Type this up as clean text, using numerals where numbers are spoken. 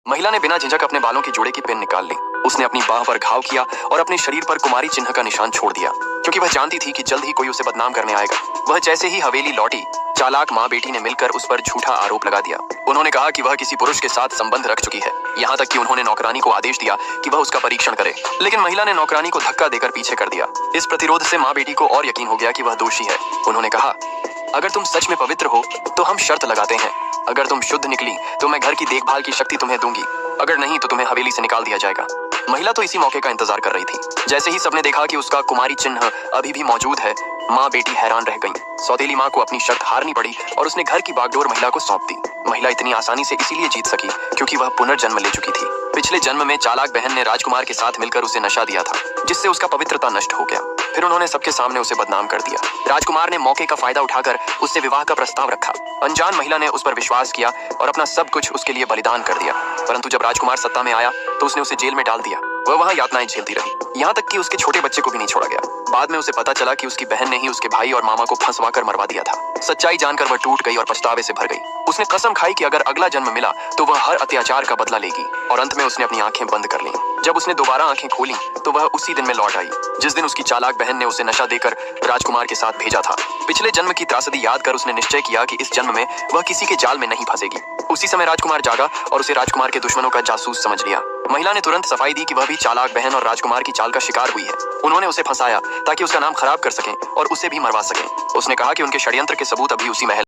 महिला ने बिना झिझक अपने बालों की जोड़े की पिन निकाल ली। उसने अपनी बाह पर घाव किया और अपने शरीर पर कुमारी चिन्ह का निशान छोड़ दिया, क्योंकि वह जानती थी कि जल्द ही कोई उसे बदनाम करने आएगा। वह जैसे ही हवेली लौटी, चालाक माँ बेटी ने मिलकर उस पर झूठा आरोप लगा दिया। उन्होंने कहा कि वह किसी पुरुष के साथ संबंध रख चुकी है। यहाँ तक कि उन्होंने नौकरानी को आदेश दिया कि वह उसका परीक्षण करे, लेकिन महिला ने नौकरानी को धक्का देकर पीछे कर दिया। इस प्रतिरोध से माँ बेटी को और यकीन हो गया कि वह दोषी है। उन्होंने कहा, अगर तुम सच में पवित्र हो तो हम शर्त लगाते हैं। अगर तुम शुद्ध निकली तो मैं घर की देखभाल की शक्ति तुम्हें दूंगी, अगर नहीं तो तुम्हें हवेली से निकाल दिया जाएगा। महिला तो इसी मौके का इंतजार कर रही थी। जैसे ही सबने देखा कि उसका कुमारी चिन्ह अभी भी मौजूद है, माँ बेटी हैरान रह गईं। सौतेली माँ को अपनी शर्त हारनी पड़ी और उसने घर की बागडोर महिला को सौंप दी। महिला इतनी आसानी से इसीलिए जीत सकी क्योंकि वह पुनर्जन्म ले चुकी थी। पिछले जन्म में चालाक बहन ने राजकुमार के साथ मिलकर उसे नशा दिया था, जिससे उसका पवित्रता नष्ट हो गया। फिर उन्होंने सबके सामने उसे बदनाम कर दिया। राजकुमार ने मौके का फायदा उठाकर उससे विवाह का प्रस्ताव रखा। अनजान महिला ने उस पर विश्वास किया और अपना सब कुछ उसके लिए बलिदान कर दिया। परंतु जब राजकुमार सत्ता में आया तो उसने उसे जेल में डाल दिया। वह वहां यातनाएं झेलती रही, यहाँ तक कि उसके छोटे बच्चे को भी नहीं छोड़ा गया। बाद में उसे पता चला कि उसकी बहन ने ही उसके भाई और मामा को फंसवा कर मरवा दिया था। सच्चाई जानकर वह टूट गई और पछतावे से भर गई। उसने कसम खाई कि अगर अगला जन्म मिला तो वह हर अत्याचार का बदला लेगी, और अंत में उसने अपनी आंखें बंद कर लीं। जब उसने दोबारा आंखें खोली तो वह उसी दिन में लौट आई जिस दिन उसकी चालाक बहन ने उसे नशा देकर राजकुमार के साथ भेजा था। पिछले जन्म की त्रासदी याद कर उसने निश्चय किया कि इस जन्म में वह किसी के जाल में नहीं फंसेगी। उसी समय राजकुमार जागा और उसे राजकुमार के दुश्मनों का जासूस समझ लिया। महिला ने तुरंत सफाई दी कि वह भी चालाक बहन और राजकुमार की चाल का शिकार हुई है। उन्होंने उसे फंसाया ताकि उसका नाम खराब कर सकें और उसे भी मरवा सकें। उसने कहा कि उनके षड्यंत्र के सबूत अभी उसी महल